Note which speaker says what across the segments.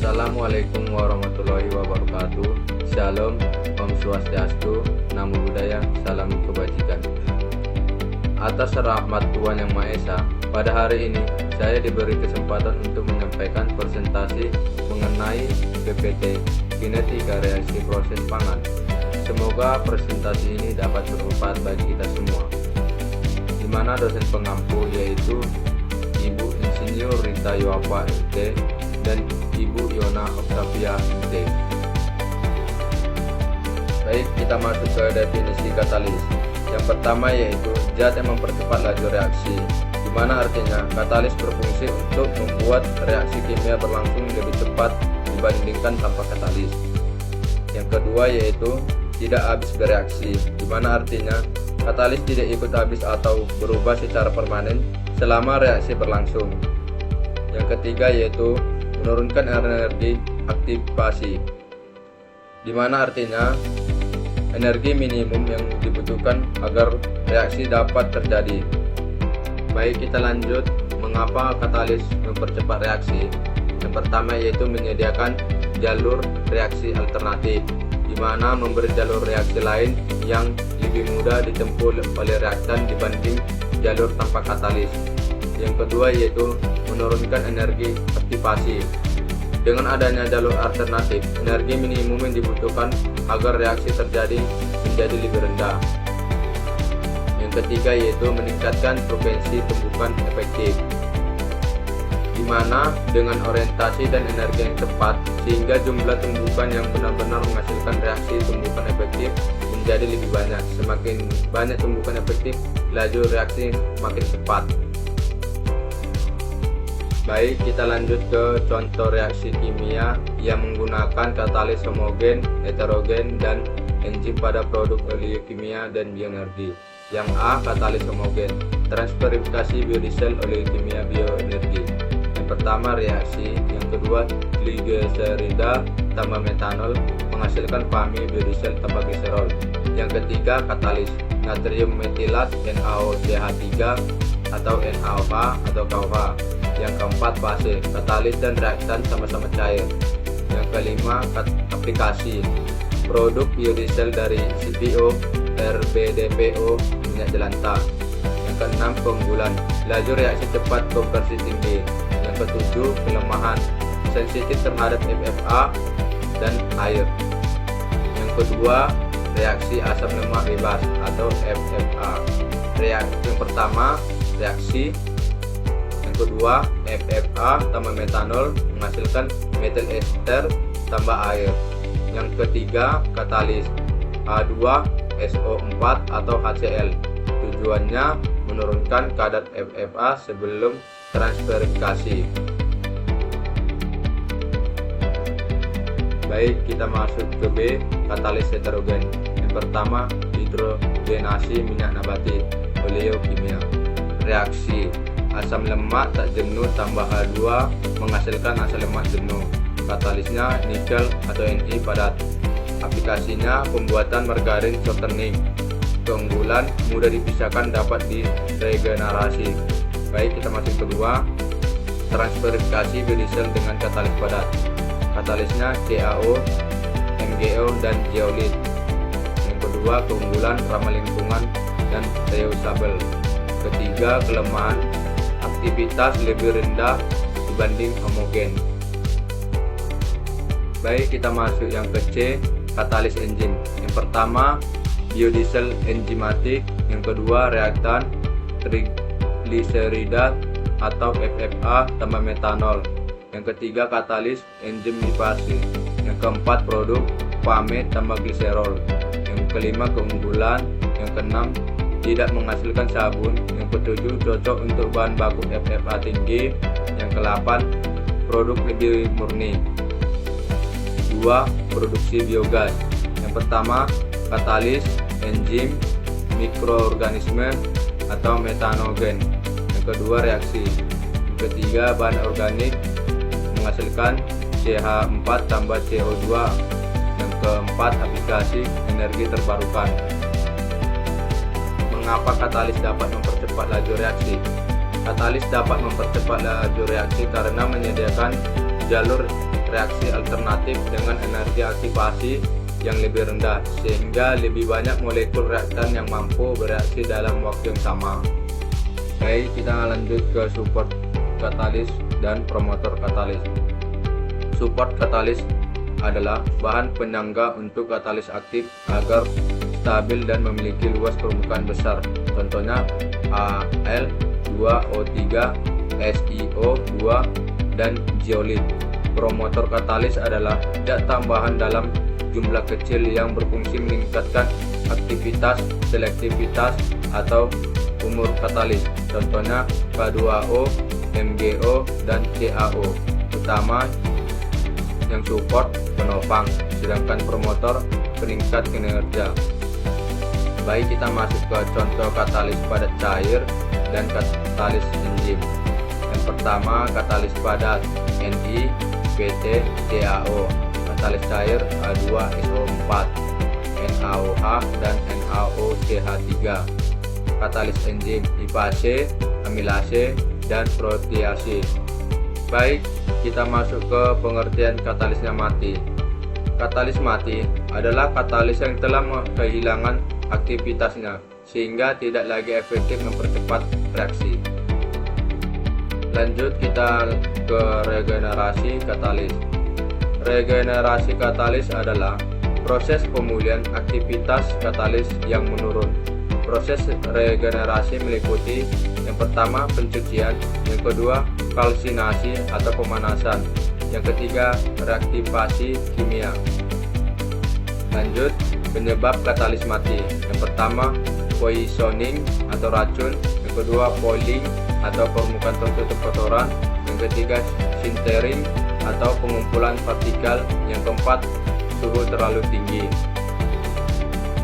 Speaker 1: Assalamualaikum warahmatullahi wabarakatuh. Shalom, Om Swastiastu, Namo Buddhaya, salam kebajikan. Atas rahmat Tuhan Yang Maha Esa, pada hari ini saya diberi kesempatan untuk menyampaikan presentasi mengenai PPT kinetika reaksi proses pangan. Semoga presentasi ini dapat bermanfaat bagi kita semua. Di mana dosen pengampu yaitu Ibu Insinyur Rita Yoapa MT dan Ibu Yona Octavia MT. Baik, kita masuk ke definisi katalis. Yang pertama yaitu zat yang mempercepat laju reaksi, di mana artinya katalis berfungsi untuk membuat reaksi kimia berlangsung lebih cepat dibandingkan tanpa katalis. Yang kedua yaitu tidak habis bereaksi, di mana artinya katalis tidak ikut habis atau berubah secara permanen selama reaksi berlangsung. Yang ketiga yaitu menurunkan energi aktivasi, di mana artinya energi minimum yang dibutuhkan agar reaksi dapat terjadi. Baik, kita lanjut mengapa katalis mempercepat reaksi. Yang pertama yaitu menyediakan jalur reaksi alternatif, di mana memberi jalur reaksi lain yang lebih mudah ditempuh oleh reaktan dibanding jalur tanpa katalis. Yang kedua yaitu menurunkan energi aktivasi. Dengan adanya jalur alternatif, energi minimum yang dibutuhkan agar reaksi terjadi menjadi lebih rendah. Yang ketiga yaitu meningkatkan frekuensi tumbukan efektif, di mana dengan orientasi dan energi yang tepat sehingga jumlah tumbukan yang benar-benar menghasilkan reaksi tumbukan efektif menjadi lebih banyak. Semakin banyak tumbukan efektif, laju reaksi makin cepat. Baik, kita lanjut ke contoh reaksi kimia yang menggunakan katalis homogen, heterogen, dan enzim pada produk oleokimia dan bioenergi. Yang A, katalis homogen, transferifikasi biodiesel oleokimia bioenergi. Yang pertama reaksi, yang kedua gliserida tambah metanol menghasilkan PAMI biodiesel tambah gliserol. Yang ketiga katalis, natrium metilat NaOCH3 atau NaOH atau KOH. Yang keempat base, katalis dan reaktan sama-sama cair. Yang kelima aplikasi, produk biodiesel dari CPO, RBDPO, minyak jelantah. Yang keenam keunggulan, laju reaksi cepat konversi tinggi. Yang ketujuh kelemahan, sensitif terhadap FFA dan air. Yang kedua reaksi asam lemak bebas atau FFA. Reaksi yang pertama reaksi, yang kedua FFA tambah metanol menghasilkan metil ester tambah air. Yang ketiga katalis H2SO4 atau HCl. Tujuannya menurunkan kadar FFA sebelum transferifikasi. Baik, kita masuk ke B, katalis heterogen. Yang pertama hidrogenasi minyak nabati oleokimia. Reaksi asam lemak tak jenuh tambah H2 menghasilkan asam lemak jenuh. Katalisnya nikel atau Ni padat. Aplikasinya pembuatan margarin shortening. Keunggulan mudah dipisahkan, dapat diregenerasi. Baik, kita masuk kedua, transferifikasi biodiesel dengan katalis padat. Katalisnya CaO, MgO dan zeolit. Yang kedua keunggulan ramah lingkungan dan reusable. Ketiga kelemahan, aktivitas lebih rendah dibanding homogen. Baik, kita masuk yang ke C, katalis enzim. Yang pertama biodiesel enzimatik, yang kedua reaktan trigliserida atau FFA tambah metanol. Yang ketiga katalis enzim lipase. Yang keempat produk PAME tambah gliserol. Yang kelima keunggulan. Yang keenam tidak menghasilkan sabun. Yang ketujuh cocok untuk bahan baku FFA tinggi. Yang kedelapan produk lebih murni. 2. Produksi biogas. Yang pertama katalis enzim mikroorganisme atau metanogen. Yang kedua reaksi. Yang ketiga bahan organik menghasilkan CH4 tambah CO2. Yang keempat aplikasi energi terbarukan. Mengapa katalis dapat mempercepat laju reaksi? Katalis dapat mempercepat laju reaksi karena menyediakan jalur reaksi alternatif dengan energi aktivasi yang lebih rendah, sehingga lebih banyak molekul reaktan yang mampu bereaksi dalam waktu yang sama. Baik, kita lanjut ke support katalis dan promotor katalis. Support katalis adalah bahan penyangga untuk katalis aktif agar stabil dan memiliki luas permukaan besar. Contohnya Al2O3, SiO2, dan zeolit. Promotor katalis adalah zat tambahan dalam jumlah kecil yang berfungsi meningkatkan aktivitas, selektivitas, atau umur katalis. Contohnya K2O, MgO, dan CaO. Utama yang support penopang, sedangkan promotor peningkat kinerja. Baik, kita masuk ke contoh katalis padat cair dan katalis enzim. Yang pertama, katalis padat Ni, PT, CaO. Katalis cair H2SO4, NaOH, dan NaOCH3. Katalis enzim lipase, amilase, dan protease. Baik, kita masuk ke pengertian katalisnya mati. Katalis mati adalah katalis yang telah kehilangan aktivitasnya sehingga tidak lagi efektif mempercepat reaksi. Lanjut kita ke regenerasi katalis. Regenerasi katalis adalah proses pemulihan aktivitas katalis yang menurun. Proses regenerasi meliputi yang pertama pencucian, yang kedua kalsinasi atau pemanasan, yang ketiga reaktivasi kimia. Lanjut, penyebab katalis mati. Yang pertama poisoning atau racun, yang kedua foiling atau permukaan tertutup kotoran, yang ketiga sintering atau pengumpulan partikel, yang keempat suhu terlalu tinggi.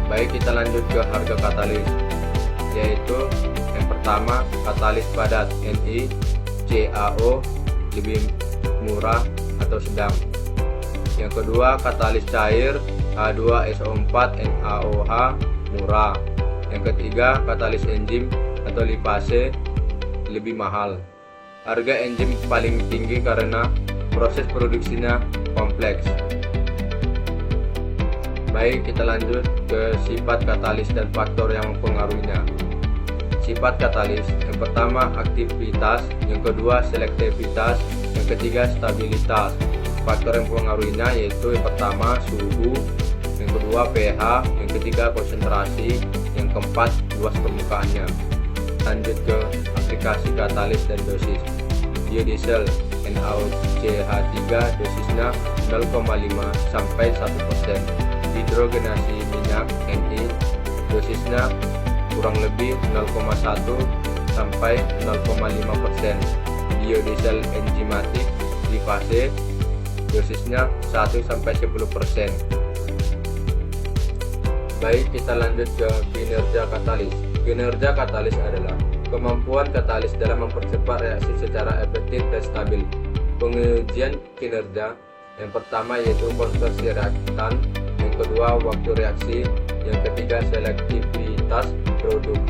Speaker 1: Baik, kita lanjut ke harga katalis, yaitu yang pertama katalis padat Ni, CaO lebih murah atau sedang. Yang kedua katalis cair H2SO4, NaOH murah. Yang ketiga katalis enzim atau lipase lebih mahal. Harga enzim paling tinggi karena proses produksinya kompleks. Baik, kita lanjut ke sifat katalis dan faktor yang mempengaruhinya. Sifat katalis, yang pertama aktivitas, yang kedua selektivitas, yang ketiga stabilitas. Faktor yang mempengaruhinya yaitu yang pertama suhu, yang kedua pH, yang ketiga konsentrasi, yang keempat luas permukaannya. Lanjut ke aplikasi katalis dan dosis. Biodiesel NaOCH3 dosisnya 0,5 sampai 1%. Hidrogenasi minyak Ni dosisnya kurang lebih 0,1 sampai 0,5%. Biodiesel enzimatik lipase dosisnya 1 sampai 10%. Baik, kita lanjut ke kinerja katalis. Kinerja katalis adalah kemampuan katalis dalam mempercepat reaksi secara efektif dan stabil. Pengujian kinerja yang pertama yaitu konversi reaktan, yang kedua waktu reaksi, yang ketiga selektivitas produk.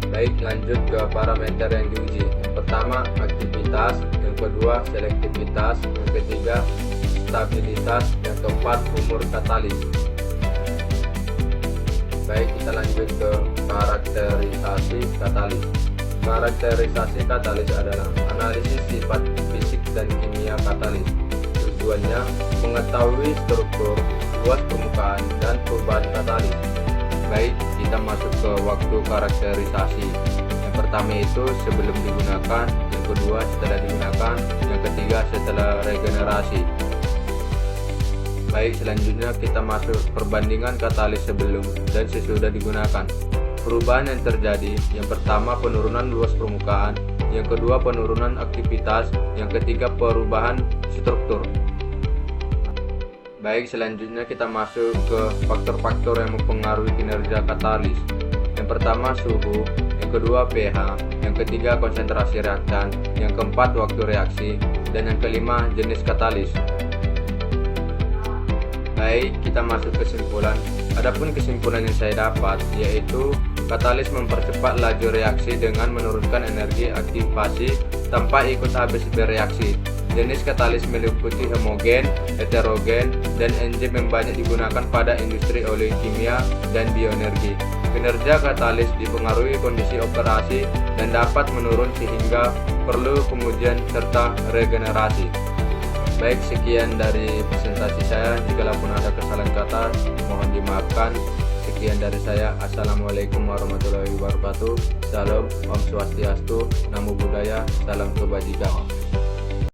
Speaker 1: Baik, lanjut ke parameter yang diuji. Yang pertama aktivitas, yang kedua selektivitas, yang ketiga stabilitas, yang keempat umur katalis. Baik, kita lanjut ke karakterisasi katalis. Karakterisasi katalis adalah analisis sifat fisik dan kimia katalis. Tujuannya mengetahui struktur, luas permukaan, dan perubahan katalis. Baik, kita masuk ke waktu karakterisasi. Yang pertama itu sebelum digunakan, yang kedua setelah digunakan, yang ketiga setelah regenerasi. Baik, selanjutnya kita masuk perbandingan katalis sebelum dan sesudah digunakan. Perubahan yang terjadi, yang pertama penurunan luas permukaan, yang kedua penurunan aktivitas, yang ketiga perubahan struktur. Baik, selanjutnya kita masuk ke faktor-faktor yang mempengaruhi kinerja katalis. Yang pertama suhu, yang kedua pH, yang ketiga konsentrasi reaktan, yang keempat waktu reaksi, dan yang kelima jenis katalis. Baik, kita masuk kesimpulan. Adapun kesimpulan yang saya dapat yaitu katalis mempercepat laju reaksi dengan menurunkan energi aktivasi tanpa ikut habis bereaksi. Jenis katalis meliputi homogen, heterogen, dan enzim yang banyak digunakan pada industri oleokimia dan bioenergi. Kinerja katalis dipengaruhi kondisi operasi dan dapat menurun sehingga perlu pengujian serta regenerasi. Baik, sekian dari presentasi saya. Jikalau pun ada kesalahan kata, mohon dimaafkan. Sekian dari saya. Assalamualaikum warahmatullahi wabarakatuh. Salam, Om Swastiastu, Namo Buddhaya, salam kebajikan.